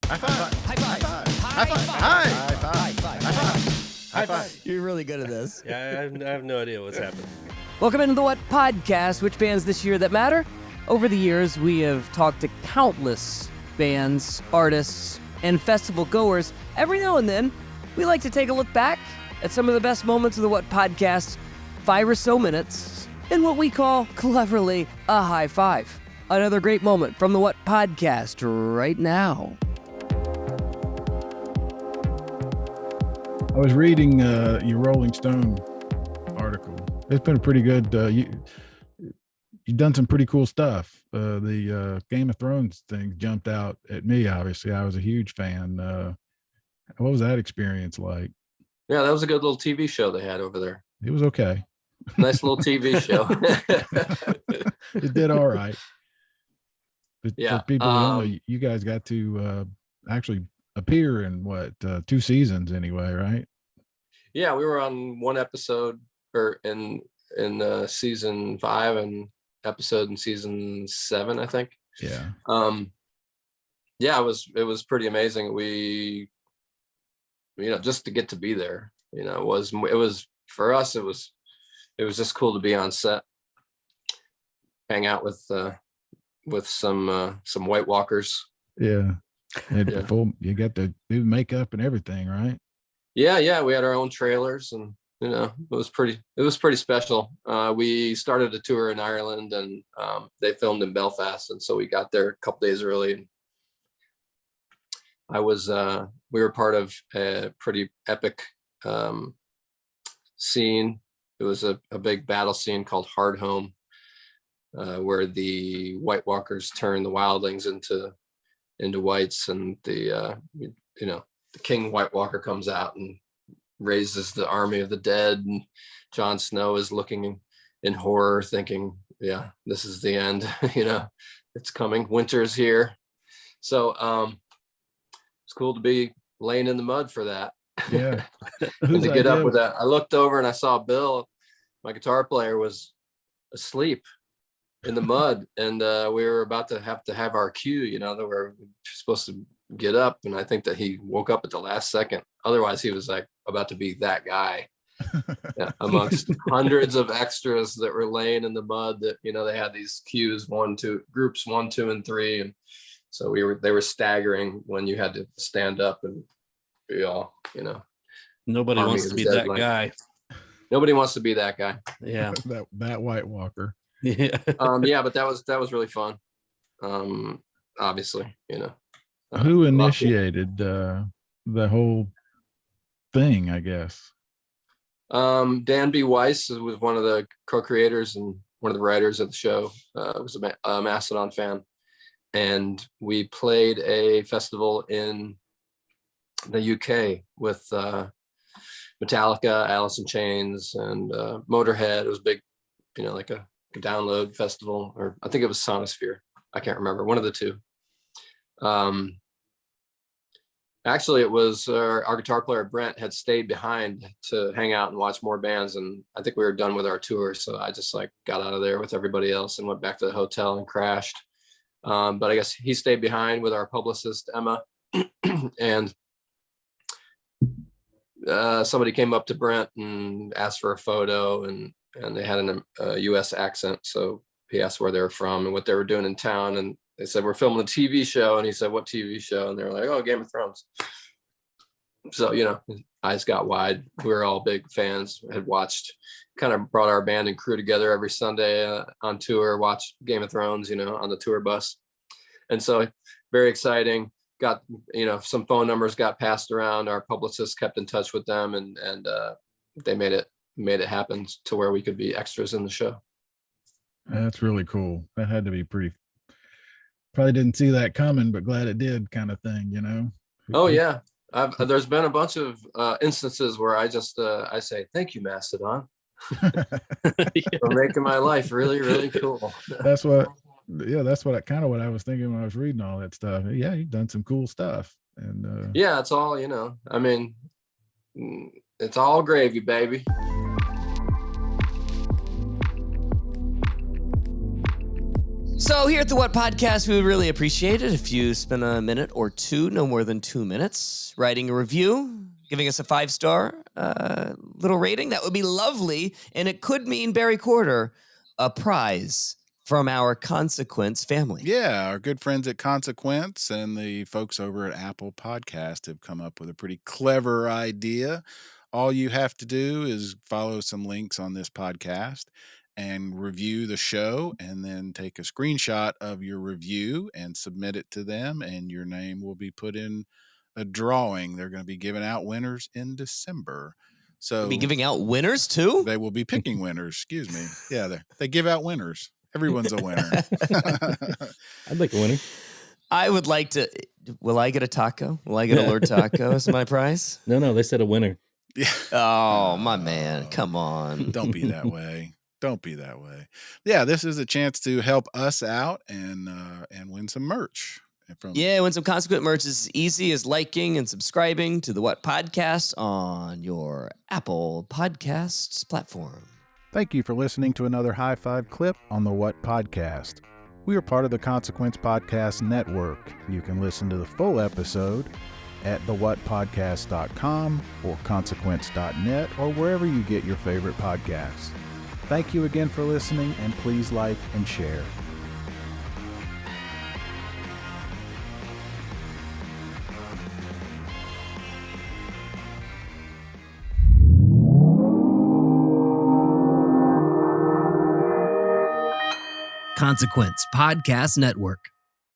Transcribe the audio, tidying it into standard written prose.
High five. High five. High five. High five. High five. High five. You're really good at this. Yeah, I have no idea what's happening. Welcome into the What Podcast, which bands this year that matter. Over the years, we have talked to countless bands, artists, and festival goers. Every now and then, we like to take a look back at some of the best moments of the What Podcast, 5 or so minutes, in what we call, cleverly, a high five. Another great moment from the What Podcast right now. I was reading your Rolling Stone article. It's been pretty good. You've done some pretty cool stuff. The Game of Thrones thing jumped out at me, obviously. I was a huge fan. What was that experience like? Yeah, that was a good little TV show they had over there. It was okay. Nice little TV show. It did all right. But Yeah, for people who don't know, you guys got to actually appear in 2 seasons anyway, right? Yeah, we were on one episode or in season 5 and episode in season 7, I think. Yeah. Yeah, it was pretty amazing. We, just to get to be there, it was for us, it was just cool to be on set, hang out with some White Walkers. Yeah. And you got to do makeup and everything, right? Yeah, we had our own trailers, and it was pretty special. We started a tour in Ireland, and they filmed in Belfast, and so we got there a couple days early. And we were part of a pretty epic scene. It was a big battle scene called Hard Home, where the White Walkers turn the wildlings into whites, and the King White Walker comes out and raises the army of the dead, and Jon Snow is looking in horror, thinking, yeah, this is the end. It's coming, winter's here. So it's cool to be laying in the mud for that. Yeah. And to get up with that. I looked over and I saw Bill, my guitar player, was asleep in the mud, and we were about to have our cue, that we're supposed to get up, and I think that he woke up at the last second. Otherwise he was like about to be that guy. Yeah, amongst hundreds of extras that were laying in the mud, that they had these cues, groups 1, 2, and 3, and so they were staggering when you had to stand up and be all Nobody wants to be that guy. Nobody wants to be that guy. Yeah. that White Walker. Yeah. Yeah, but that was really fun. Obviously, Who initiated the whole thing, I guess? Dan B. Weiss was one of the co-creators and one of the writers of the show. Was a Mastodon fan, and we played a festival in the UK with Metallica, Alice in Chains, and Motorhead. It was big, like a download festival, or I think it was Sonosphere. I can't remember, one of the two. Actually, it was our guitar player Brent had stayed behind to hang out and watch more bands, and I think we were done with our tour, so I just got out of there with everybody else and went back to the hotel and crashed. But I guess he stayed behind with our publicist Emma, and somebody came up to Brent and asked for a photo, and they had a US accent, so he asked where they were from and what they were doing in town, and they said, we're filming a TV show. And he said, what TV show? And they were like, oh, Game of Thrones. So, his eyes got wide. We were all big fans, had watched, kind of brought our band and crew together every Sunday on tour, watched Game of Thrones, on the tour bus. And so very exciting. Got, some phone numbers got passed around. Our publicist kept in touch with them, and they made it happen to where we could be extras in the show. That's really cool. That had to be probably didn't see that coming, but glad it did, kind of thing, Oh yeah. There's been a bunch of instances where I just I say, thank you, Mastodon, for making my life really, really cool. That's what I was thinking when I was reading all that stuff. Yeah, you've done some cool stuff. And yeah, it's all, I mean, it's all gravy, baby. So here at the What Podcast, we would really appreciate it if you spend a minute or two, no more than 2 minutes, writing a review, giving us a 5-star little rating. That would be lovely, and it could mean, Barry Corder, a prize from our Consequence family. Yeah, our good friends at Consequence and the folks over at Apple Podcast have come up with a pretty clever idea. All you have to do is follow some links on this podcast and review the show, and then take a screenshot of your review and submit it to them, and your name will be put in a drawing. They're going to be giving out winners in December. So We'll be giving out winners too? they will be picking winners. Excuse me. Yeah, they give out winners. Everyone's a winner. I'd like a winner. I would like to. Will I get a taco? Will I get a Lord Taco as my prize? No, they said a winner. Yeah. Oh, my man. Come on. Don't be that way. Don't be that way. Yeah, this is a chance to help us out and win some merch. Win some Consequent merch is as easy as liking and subscribing to the What Podcast on your Apple Podcasts platform. Thank you for listening to another High Five clip on the What Podcast. We are part of the Consequence Podcast Network. You can listen to the full episode at thewhatpodcast.com or consequence.net or wherever you get your favorite podcasts. Thank you again for listening, and please like and share. Consequence Podcast Network.